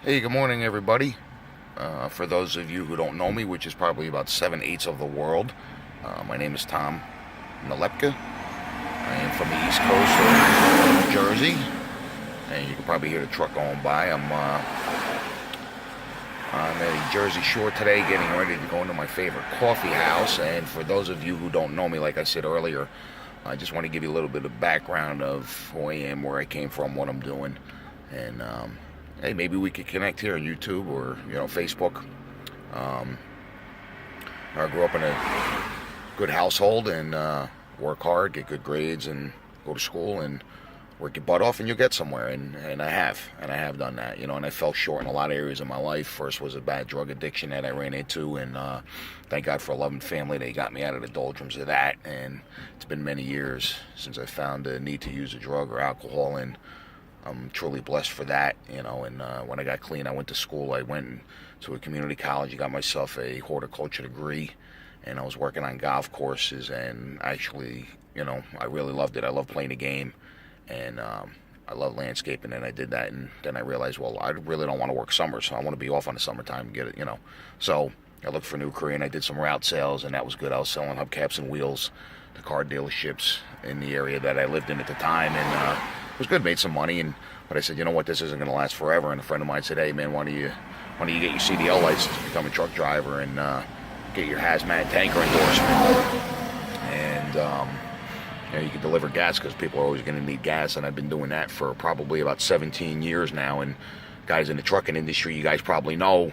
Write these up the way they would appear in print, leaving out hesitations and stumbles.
Hey, good morning, everybody. For those of you who don't know me, which is probably about 7/8 of the world, my name is Tom Nalepka. I am from the East Coast of New Jersey, and you can probably hear the truck going by. I'm on the Jersey Shore today, getting ready to go into my favorite coffee house. And for those of you who don't know me, like I said earlier, I just want to give you a little bit of background of who I am, where I came from, what I'm doing, and hey, maybe we could connect here on YouTube or Facebook. Um, I grew up in a good household and work hard, get good grades, and go to school and work your butt off, and you'll get somewhere. And I have done that, and I fell short in a lot of areas of my life. First was a bad drug addiction that I ran into, and thank God for a loving family. They got me out of the doldrums of that, and it's been many years since I found the need to use a drug or alcohol, and I'm truly blessed for that, And when I got clean, I went to school. I went to a community college. I got myself a horticulture degree, and I was working on golf courses. And actually, I really loved it. I love playing the game, and I love landscaping. And I did that, and then I realized, well, I really don't want to work summers. So I want to be off on the summertime and get it. So I looked for a new career, and I did some route sales, and that was good. I was selling hubcaps and wheels to car dealerships in the area that I lived in at the time, and it was good. Made some money, but I said, you know what, this isn't going to last forever. And a friend of mine said, hey man, why don't you get your CDL license, become a truck driver, and get your hazmat tanker endorsement, and you can deliver gas because people are always going to need gas. And I've been doing that for probably about 17 years now. And guys in the trucking industry, you guys probably know,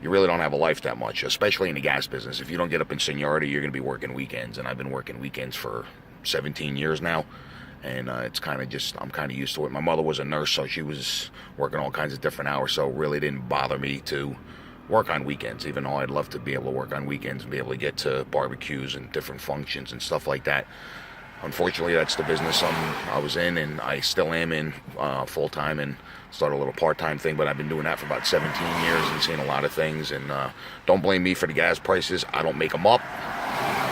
you really don't have a life that much, especially in the gas business. If you don't get up in seniority, you're going to be working weekends, and I've been working weekends for 17 years now. And it's kind of just, I'm kind of used to it. My mother was a nurse, so she was working all kinds of different hours, so it really didn't bother me to work on weekends, even though I'd love to be able to work on weekends and be able to get to barbecues and different functions and stuff like that. Unfortunately, that's the business I was in, and I still am in full-time, and started a little part-time thing, but I've been doing that for about 17 years and seen a lot of things. And don't blame me for the gas prices. I don't make them up.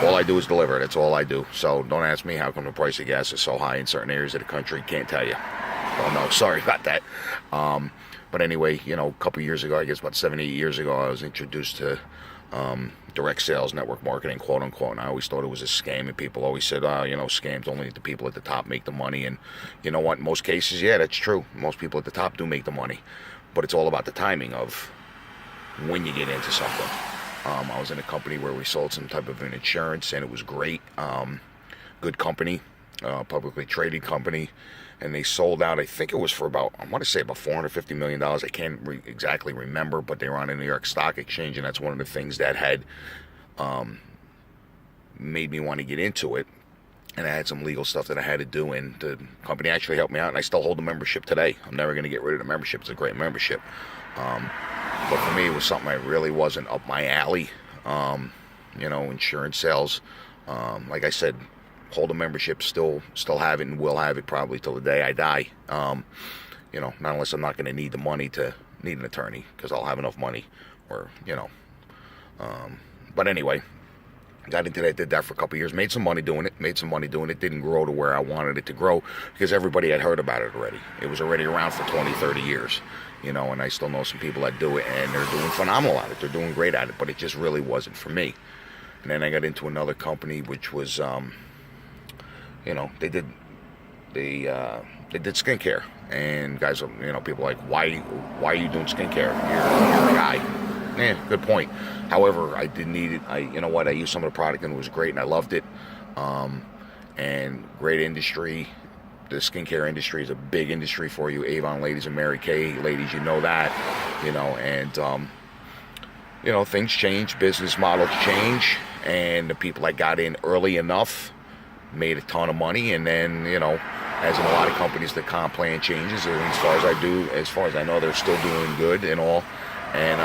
All I do is deliver. That's all I do. So don't ask me how come the price of gas is so high in certain areas of the country. Can't tell you. Oh no, sorry about that. But anyway, a couple years ago, I guess about 7, 8 years ago, I was introduced to direct sales, network marketing, quote unquote. And I always thought it was a scam, and people always said, scams, only the people at the top make the money. And you know what? In most cases, yeah, that's true. Most people at the top do make the money, but it's all about the timing of when you get into something. I was in a company where we sold some type of an insurance, and it was great. Good company, publicly traded company, and they sold out. I think it was for about, I want to say about $450 million. I can't exactly remember, but they were on the New York Stock Exchange, and that's one of the things that had made me want to get into it. And I had some legal stuff that I had to do, and the company actually helped me out, and I still hold the membership today. I'm never going to get rid of the membership. It's a great membership. But for me, it was something that really wasn't up my alley. Insurance sales. Like I said, hold a membership, still have it, and will have it probably till the day I die. Not unless I'm not going to need the money to need an attorney, because I'll have enough money, or. But anyway, got into that, did that for a couple of years, made some money doing it, didn't grow to where I wanted it to grow, because everybody had heard about it already. It was already around for 20, 30 years, and I still know some people that do it, and they're doing phenomenal at it, they're doing great at it, but it just really wasn't for me. And then I got into another company, which was, they did skincare, and guys, people are like, why are you doing skincare? You're a guy. Yeah, good point. However, I didn't need it. I used some of the product, and it was great, and I loved it. And great industry. The skincare industry is a big industry for you. Avon ladies and Mary Kay ladies, that, and things change, business models change, and the people that got in early enough made a ton of money, and then, as in a lot of companies, the comp plan changes, and as far as I know, they're still doing good and all. And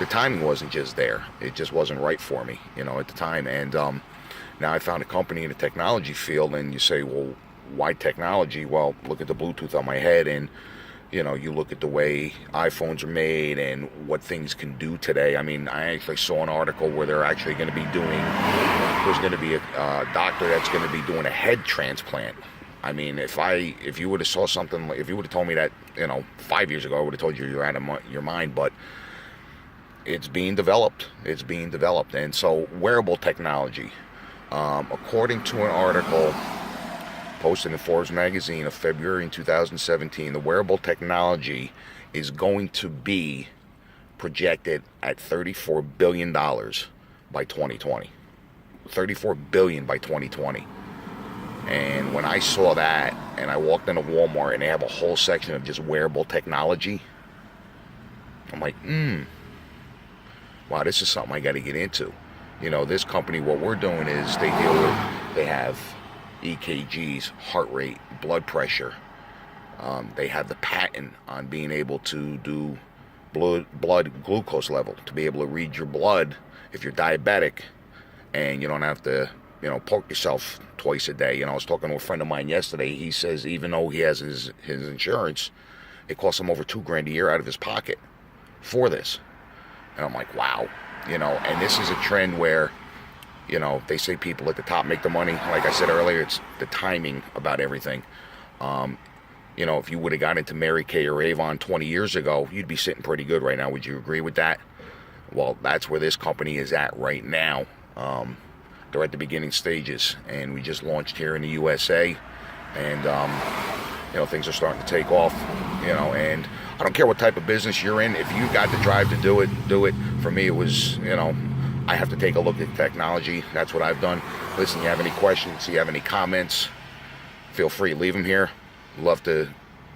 the timing wasn't just there. It just wasn't right for me, at the time. And now I found a company in the technology field, and you say, well, why technology? Well, look at the Bluetooth on my head, and you look at the way iPhones are made and what things can do today. I mean, I actually saw an article where they're actually going to be there's going to be a doctor that's going to be doing a head transplant. I mean, if you would have saw something, if you would have told me that, 5 years ago, I would have told you you're out of your mind. But it's being developed. It's being developed. And so wearable technology, according to an article posted in Forbes magazine of February in 2017, the wearable technology is going to be projected at $34 billion by 2020. $34 billion by 2020. And when I saw that, and I walked into Walmart and they have a whole section of just wearable technology, I'm like, wow, this is something I got to get into. This company, what we're doing is they have EKGs, heart rate, blood pressure. They have the patent on being able to do blood glucose level, to be able to read your blood if you're diabetic, and you don't have to, poke yourself twice a day. I was talking to a friend of mine yesterday. He says even though he has his insurance, it costs him over $2,000 a year out of his pocket for this. And I'm like, wow, and this is a trend where, they say people at the top make the money. Like I said earlier, it's the timing about everything. If you would have got into Mary Kay or Avon 20 years ago, you'd be sitting pretty good right now. Would you agree with that? Well, that's where this company is at right now. They're at the beginning stages, and we just launched here in the USA, and things are starting to take off. And I don't care what type of business you're in. If you got the drive to do it, do it. For me, it was, I have to take a look at technology. That's what I've done. Listen, you have any questions, you have any comments, feel free, leave them here. Love to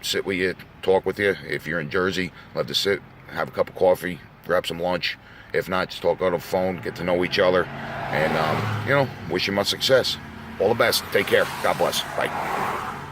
sit with you, talk with you. If you're in Jersey, love to sit, have a cup of coffee, grab some lunch. If not, just talk on the phone, get to know each other, and, wish you much success. All the best. Take care. God bless. Bye.